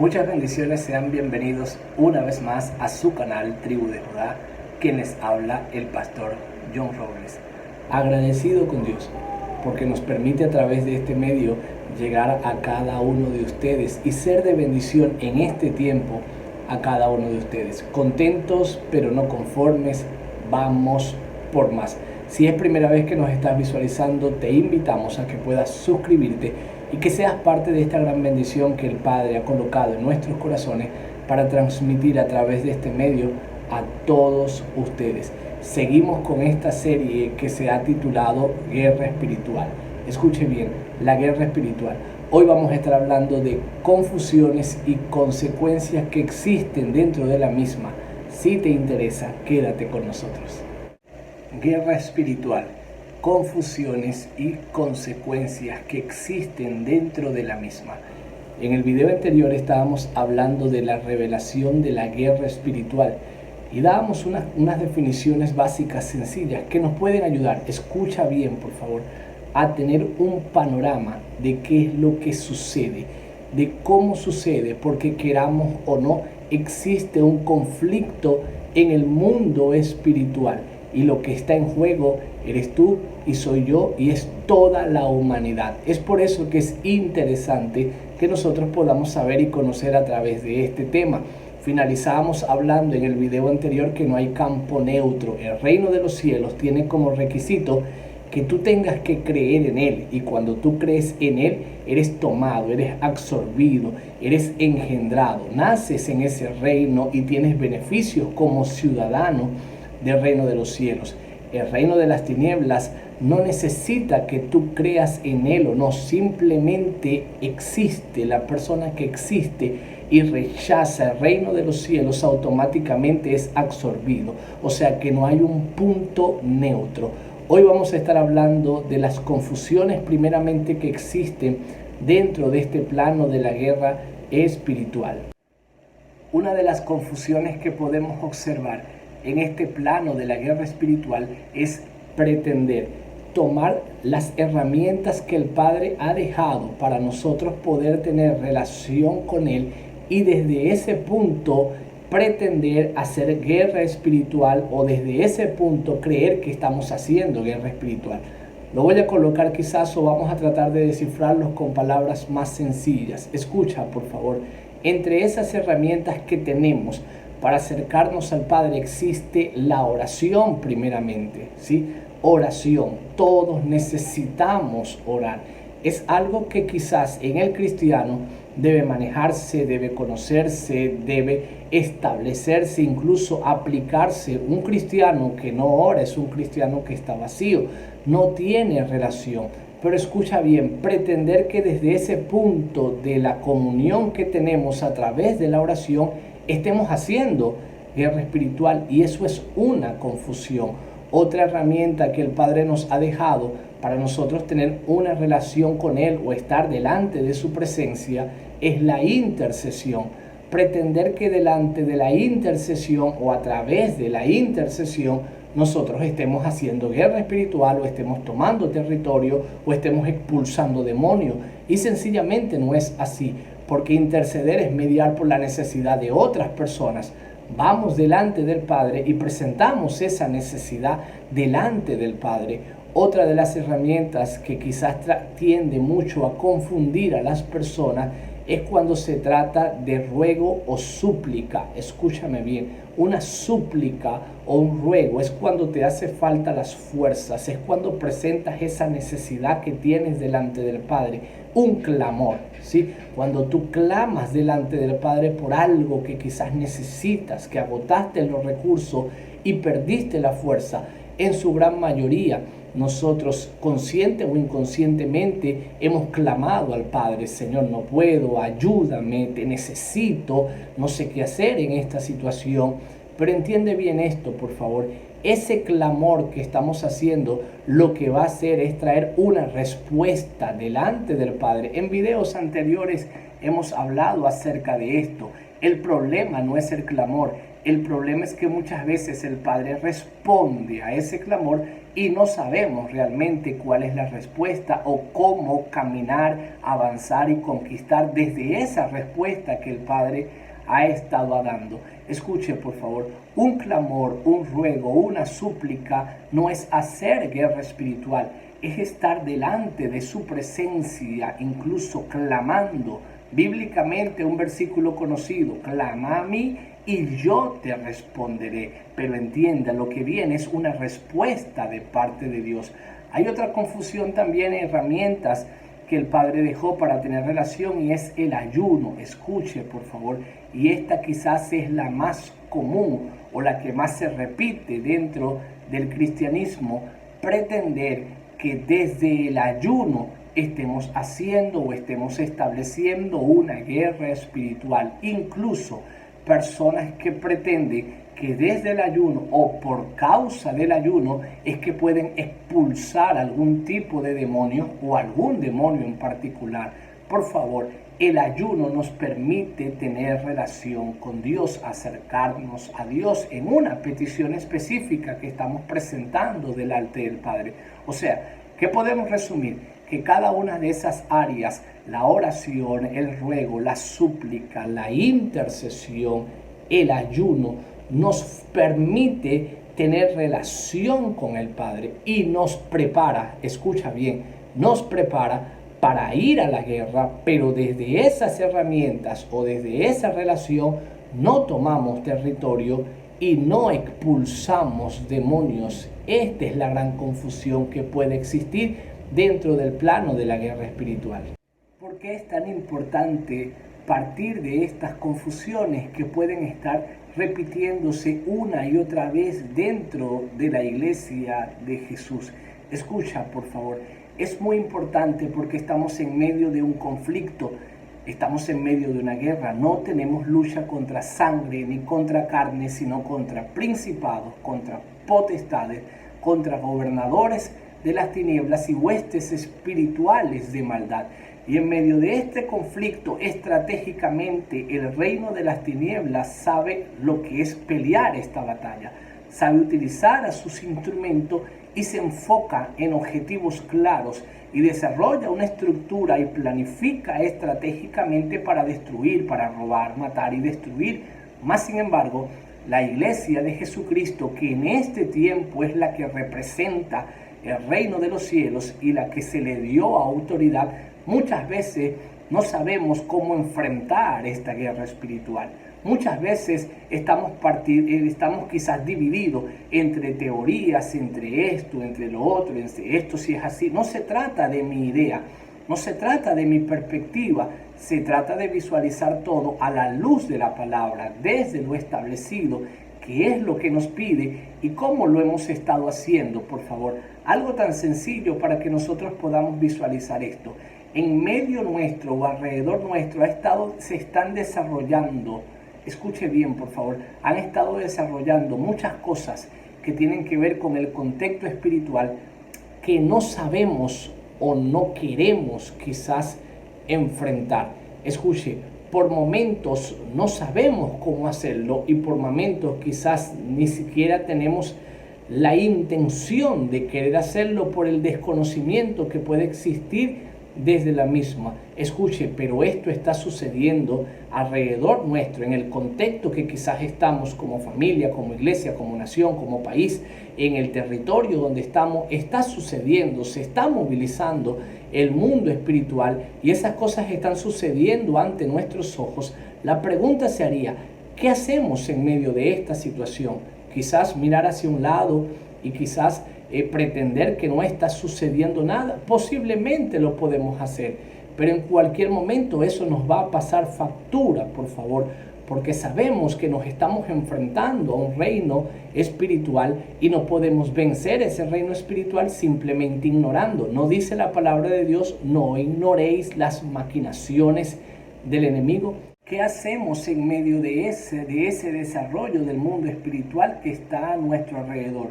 Muchas bendiciones, sean bienvenidos una vez más a su canal Tribu de Judá, quien les habla el pastor John Robles. Agradecido con Dios porque nos permite a través de este medio llegar a cada uno de ustedes y ser de bendición en este tiempo a cada uno de ustedes. Contentos pero no conformes, vamos por más. Si es primera vez que nos estás visualizando, te invitamos a que puedas suscribirte y que seas parte de esta gran bendición que el Padre ha colocado en nuestros corazones para transmitir a través de este medio a todos ustedes. Seguimos con esta serie que se ha titulado Guerra Espiritual. Escuche bien, la guerra espiritual. Hoy vamos a estar hablando de confusiones y consecuencias que existen dentro de la misma. Si te interesa, quédate con nosotros. Guerra espiritual, confusiones y consecuencias que existen dentro de la misma. En el video anterior estábamos hablando de la revelación de la guerra espiritual y dábamos unas definiciones básicas sencillas que nos pueden ayudar, escucha bien por favor, a tener un panorama de qué es lo que sucede, de cómo sucede, porque queramos o no, existe un conflicto en el mundo espiritual. Y lo que está en juego eres tú y soy yo y es toda la humanidad. Es por eso que es interesante que nosotros podamos saber y conocer a través de este tema. Finalizábamos hablando en el video anterior que no hay campo neutro. El reino de los cielos tiene como requisito que tú tengas que creer en él, y cuando tú crees en él, eres tomado, eres absorbido, eres engendrado, naces en ese reino y tienes beneficios como ciudadano del reino de los cielos. El reino de las tinieblas no necesita que tú creas en él o no, simplemente existe. La persona que existe y rechaza el reino de los cielos automáticamente es absorbido, o sea que no hay un punto neutro. Hoy vamos a estar hablando de las confusiones primeramente que existen dentro de este plano de la guerra espiritual. Una de las confusiones que podemos observar en este plano de la guerra espiritual es pretender tomar las herramientas que el Padre ha dejado para nosotros poder tener relación con Él y desde ese punto pretender hacer guerra espiritual, o desde ese punto creer que estamos haciendo guerra espiritual. Lo voy a colocar quizás, o vamos a tratar de descifrarlos con palabras más sencillas. Escucha por favor, entre esas herramientas que tenemos para acercarnos al Padre existe la oración primeramente, ¿sí? Oración, todos necesitamos orar. Es algo que quizás en el cristiano debe manejarse, debe conocerse, debe establecerse, incluso aplicarse. Un cristiano que no ora es un cristiano que está vacío, no tiene relación. Pero escucha bien, pretender que desde ese punto de la comunión que tenemos a través de la oración estemos haciendo guerra espiritual, y eso es una confusión. Otra herramienta que el Padre nos ha dejado para nosotros tener una relación con Él o estar delante de su presencia es la intercesión. Pretender que delante de la intercesión o a través de la intercesión nosotros estemos haciendo guerra espiritual, o estemos tomando territorio, o estemos expulsando demonios, y sencillamente no es así, porque interceder es mediar por la necesidad de otras personas. Vamos delante del Padre y presentamos esa necesidad delante del Padre. Otra de las herramientas que quizás tiende mucho a confundir a las personas es cuando se trata de ruego o súplica. Escúchame bien, una súplica o un ruego es cuando te hace falta las fuerzas, es cuando presentas esa necesidad que tienes delante del Padre, un clamor, ¿sí? Cuando tú clamas delante del Padre por algo que quizás necesitas, que agotaste los recursos y perdiste la fuerza. En su gran mayoría, nosotros consciente o inconscientemente hemos clamado al Padre: Señor, no puedo, ayúdame, te necesito, no sé qué hacer en esta situación. Pero entiende bien esto, por favor. Ese clamor que estamos haciendo lo que va a hacer es traer una respuesta delante del Padre. En videos anteriores hemos hablado acerca de esto. El problema no es el clamor. El problema es que muchas veces el Padre responde a ese clamor y no sabemos realmente cuál es la respuesta o cómo caminar, avanzar y conquistar desde esa respuesta que el Padre ha estado dando. Escuche, por favor, un clamor, un ruego, una súplica no es hacer guerra espiritual, es estar delante de su presencia, incluso clamando. Bíblicamente, un versículo conocido: clama a mí y yo te responderé. Pero entienda, lo que viene es una respuesta de parte de Dios. Hay otra confusión también, herramientas que el Padre dejó para tener relación, y es el ayuno. Escuche, por favor, y esta quizás es la más común o la que más se repite dentro del cristianismo: pretender que desde el ayuno estemos haciendo o estemos estableciendo una guerra espiritual. Incluso personas que pretenden que desde el ayuno o por causa del ayuno es que pueden expulsar algún tipo de demonio o algún demonio en particular. Por favor, el ayuno nos permite tener relación con Dios, acercarnos a Dios en una petición específica que estamos presentando delante del Padre. O sea, ¿qué podemos resumir? Que cada una de esas áreas, la oración, el ruego, la súplica, la intercesión, el ayuno, nos permite tener relación con el Padre y nos prepara, escucha bien, nos prepara para ir a la guerra, pero desde esas herramientas o desde esa relación no tomamos territorio y no expulsamos demonios. Esta es la gran confusión que puede existir dentro del plano de la guerra espiritual. ¿Por qué es tan importante partir de estas confusiones que pueden estar repitiéndose una y otra vez dentro de la iglesia de Jesús? Escucha, por favor. Es muy importante porque estamos en medio de un conflicto, estamos en medio de una guerra. No tenemos lucha contra sangre ni contra carne, sino contra principados, contra potestades, contra gobernadores de las tinieblas y huestes espirituales de maldad. Y en medio de este conflicto, estratégicamente, el reino de las tinieblas sabe lo que es pelear esta batalla, sabe utilizar a sus instrumentos y se enfoca en objetivos claros y desarrolla una estructura y planifica estratégicamente para destruir, para robar, matar y destruir. Más sin embargo, la iglesia de Jesucristo, que en este tiempo es la que representa el reino de los cielos y la que se le dio autoridad, muchas veces no sabemos cómo enfrentar esta guerra espiritual. Muchas veces estamos quizás divididos entre teorías, entre esto, entre lo otro, entre esto si es así. No se trata de mi idea, no se trata de mi perspectiva, se trata de visualizar todo a la luz de la palabra, desde lo establecido, que es lo que nos pide y cómo lo hemos estado haciendo. Por favor, algo tan sencillo para que nosotros podamos visualizar esto. En medio nuestro o alrededor nuestro se están desarrollando, escuche bien por favor, han estado desarrollando muchas cosas que tienen que ver con el contexto espiritual que no sabemos o no queremos quizás enfrentar. Escuche, por momentos no sabemos cómo hacerlo y por momentos quizás ni siquiera tenemos la intención de querer hacerlo por el desconocimiento que puede existir desde la misma. Escuche, pero esto está sucediendo alrededor nuestro, en el contexto que quizás estamos como familia, como iglesia, como nación, como país, en el territorio donde estamos, está sucediendo, se está movilizando el mundo espiritual y esas cosas están sucediendo ante nuestros ojos. La pregunta se haría, ¿qué hacemos en medio de esta situación? Quizás mirar hacia un lado y quizás pretender que no está sucediendo nada. Posiblemente lo podemos hacer, pero en cualquier momento eso nos va a pasar factura, por favor, porque sabemos que nos estamos enfrentando a un reino espiritual y no podemos vencer ese reino espiritual simplemente ignorando. No dice la palabra de Dios, no ignoréis las maquinaciones del enemigo. ¿Qué hacemos en medio de ese desarrollo del mundo espiritual que está a nuestro alrededor?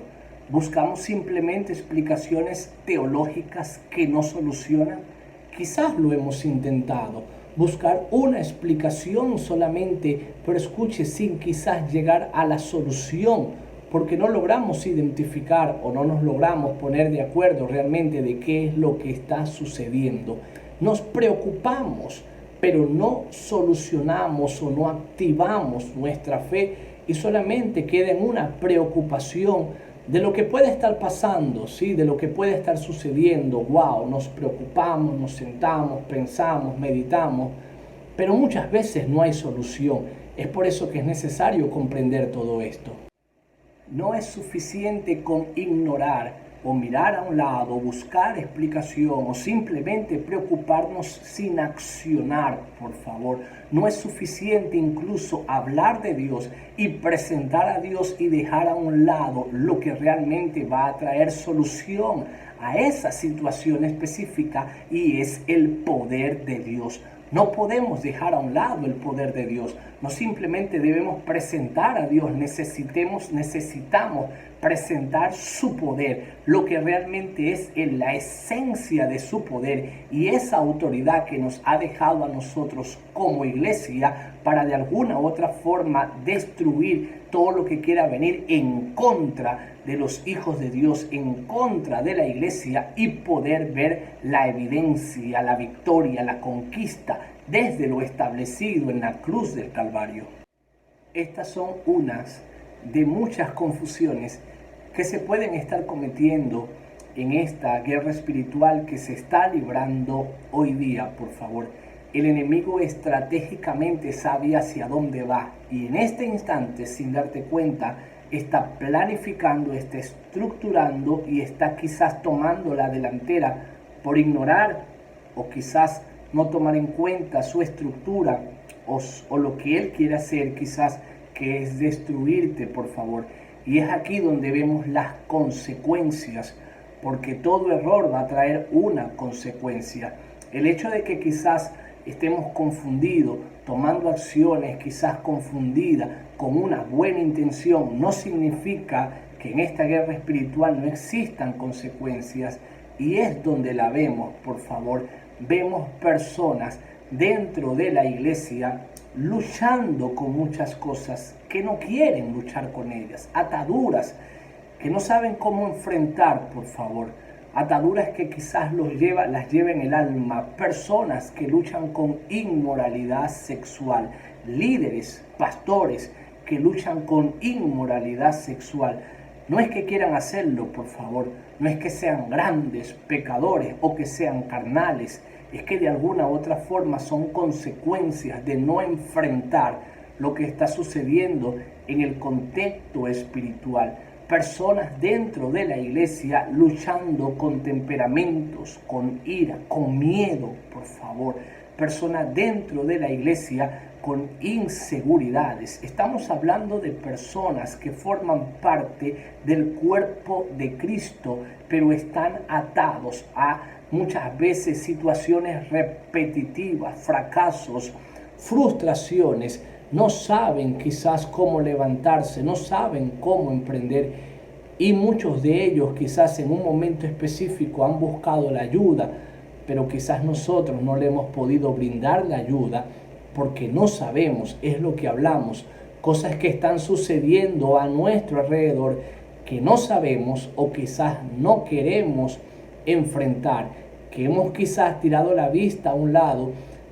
¿Buscamos simplemente explicaciones teológicas que no solucionan? Quizás lo hemos intentado, buscar una explicación solamente, pero escuche, sin quizás llegar a la solución porque no logramos identificar o no nos logramos poner de acuerdo realmente de qué es lo que está sucediendo. Nos preocupamos, pero no solucionamos o no activamos nuestra fe y solamente queda en una preocupación de lo que puede estar pasando, ¿sí? De lo que puede estar sucediendo. Wow, nos preocupamos, nos sentamos, pensamos, meditamos, pero muchas veces no hay solución. Es por eso que es necesario comprender todo esto. No es suficiente con ignorar o mirar a un lado, buscar explicación o simplemente preocuparnos sin accionar, por favor. No es suficiente incluso hablar de Dios y presentar a Dios y dejar a un lado lo que realmente va a traer solución a esa situación específica, y es el poder de Dios. No podemos dejar a un lado el poder de Dios. No simplemente debemos presentar a Dios, necesitamos presentar su poder, lo que realmente es la esencia de su poder y esa autoridad que nos ha dejado a nosotros como iglesia para de alguna u otra forma destruir todo lo que quiera venir en contra de los hijos de Dios, en contra de la iglesia, y poder ver la evidencia, la victoria, la conquista desde lo establecido en la cruz del Calvario. Estas son unas de muchas confusiones que se pueden estar cometiendo en esta guerra espiritual que se está librando hoy día, por favor. El enemigo estratégicamente sabe hacia dónde va y en este instante, sin darte cuenta, está planificando, está estructurando y está quizás tomando la delantera por ignorar o quizás no tomar en cuenta su estructura o lo que él quiere hacer, quizás que es destruirte, por favor. Y es aquí donde vemos las consecuencias, porque todo error va a traer una consecuencia. El hecho de que quizás estemos confundidos, tomando acciones quizás confundidas con una buena intención, no significa que en esta guerra espiritual no existan consecuencias, y es donde la vemos, por favor. Vemos personas dentro de la iglesia luchando con muchas cosas que no quieren luchar con ellas, ataduras que no saben cómo enfrentar, por favor, ataduras que quizás las lleven el alma, personas que luchan con inmoralidad sexual, líderes, pastores que luchan con inmoralidad sexual. No es que quieran hacerlo, por favor, no es que sean grandes pecadores o que sean carnales, es que de alguna u otra forma son consecuencias de no enfrentar lo que está sucediendo en el contexto espiritual. Personas dentro de la iglesia luchando con temperamentos, con ira, con miedo, por favor. Personas dentro de la iglesia con inseguridades. Estamos hablando de personas que forman parte del cuerpo de Cristo, pero están atados a muchas veces situaciones repetitivas, fracasos, frustraciones. No saben quizás cómo levantarse, no saben cómo emprender, y muchos de ellos quizás en un momento específico han buscado la ayuda, pero quizás nosotros no le hemos podido brindar la ayuda porque no sabemos, es lo que hablamos, cosas que están sucediendo a nuestro alrededor que no sabemos o quizás no queremos enfrentar, que hemos quizás tirado la vista a un lado,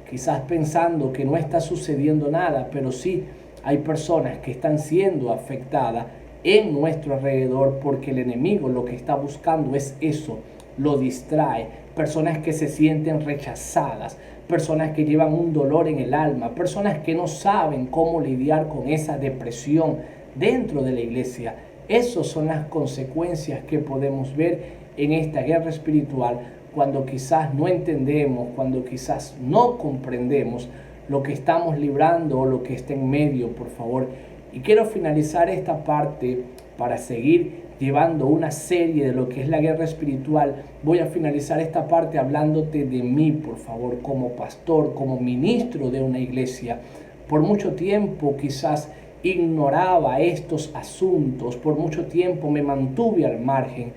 quizás pensando que no está sucediendo nada, pero sí hay personas que están siendo afectadas en nuestro alrededor porque el enemigo lo que está buscando es eso, lo distrae. Personas que se sienten rechazadas, personas que llevan un dolor en el alma, personas que no saben cómo lidiar con esa depresión dentro de la iglesia. Esas son las consecuencias que podemos ver en esta guerra espiritual cuando quizás no entendemos, cuando quizás no comprendemos lo que estamos librando o lo que está en medio, por favor. Y quiero finalizar esta parte para seguir llevando una serie de lo que es la guerra espiritual. Voy a finalizar esta parte hablándote de mí, por favor, como pastor, como ministro de una iglesia. Por mucho tiempo quizás ignoraba estos asuntos, por mucho tiempo me mantuve al margen,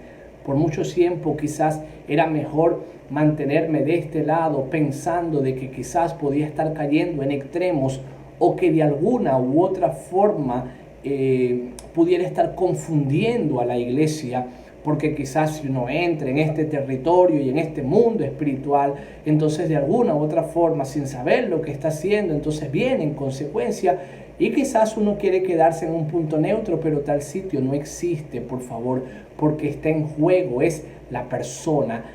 por mucho tiempo quizás era mejor mantenerme de este lado pensando de que quizás podía estar cayendo en extremos o que de alguna u otra forma pudiera estar confundiendo a la iglesia, porque quizás si uno entra en este territorio y en este mundo espiritual, entonces de alguna u otra forma, sin saber lo que está haciendo, entonces viene en consecuencia, y quizás uno quiere quedarse en un punto neutro, pero tal sitio no existe, por favor, porque está en juego, es la persona,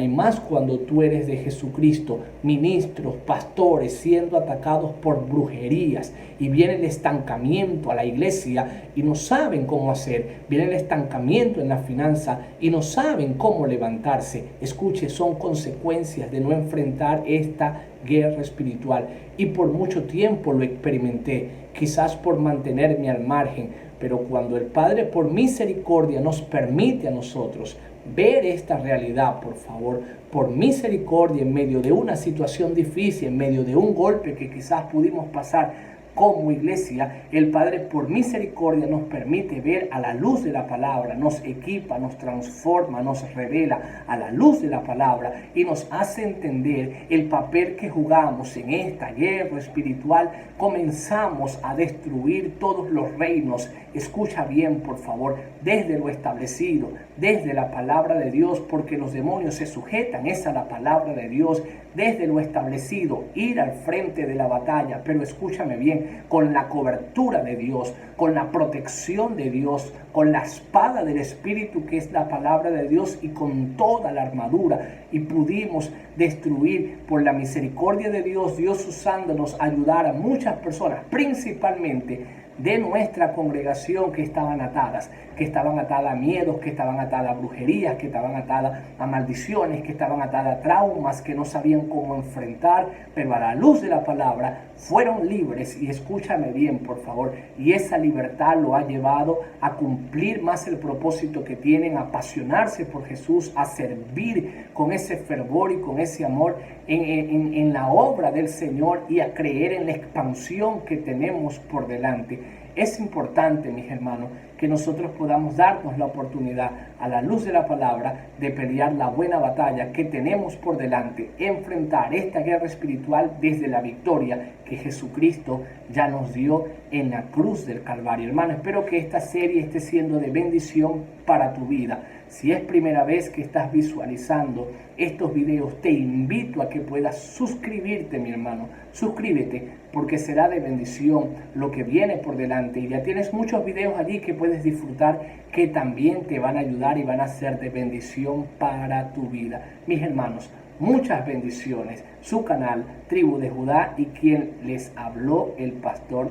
y más cuando tú eres de Jesucristo, ministros, pastores, siendo atacados por brujerías, y viene el estancamiento a la iglesia y no saben cómo hacer, viene el estancamiento en la finanza y no saben cómo levantarse. Escuche, son consecuencias de no enfrentar esta guerra espiritual, y por mucho tiempo lo experimenté, quizás por mantenerme al margen, pero cuando el Padre por misericordia nos permite a nosotros ver esta realidad, por favor, por misericordia, en medio de una situación difícil, en medio de un golpe que quizás pudimos pasar como iglesia, el Padre por misericordia nos permite ver a la luz de la palabra, nos equipa, nos transforma, nos revela a la luz de la palabra y nos hace entender el papel que jugamos en esta guerra espiritual. Comenzamos a destruir todos los reinos, escucha bien por favor, desde lo establecido, desde la palabra de Dios, porque los demonios se sujetan, es a la palabra de Dios, desde lo establecido, ir al frente de la batalla, pero escúchame bien, con la cobertura de Dios, con la protección de Dios, con la espada del Espíritu que es la palabra de Dios y con toda la armadura, y pudimos destruir por la misericordia de Dios, Dios usándonos, ayudar a muchas personas, principalmente de nuestra congregación que estaban atadas a miedos, que estaban atadas a brujerías, que estaban atadas a maldiciones, que estaban atadas a traumas, que no sabían cómo enfrentar, pero a la luz de la palabra fueron libres. Y escúchame bien por favor, y esa libertad lo ha llevado a cumplir más el propósito que tienen, a apasionarse por Jesús, a servir con ese fervor y con ese amor en la obra del Señor, y a creer en la expansión que tenemos por delante. Es importante, mis hermanos, que nosotros podamos darnos la oportunidad, a la luz de la palabra, de pelear la buena batalla que tenemos por delante, enfrentar esta guerra espiritual desde la victoria que Jesucristo ya nos dio en la cruz del Calvario. Hermano, espero que esta serie esté siendo de bendición para tu vida. Si es primera vez que estás visualizando estos videos, te invito a que puedas suscribirte, mi hermano. Suscríbete, porque será de bendición lo que viene por delante. Y ya tienes muchos videos allí que puedes disfrutar, que también te van a ayudar y van a ser de bendición para tu vida. Mis hermanos, muchas bendiciones. Su canal, Tribu de Judá, y quien les habló, el pastor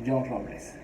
John Robles.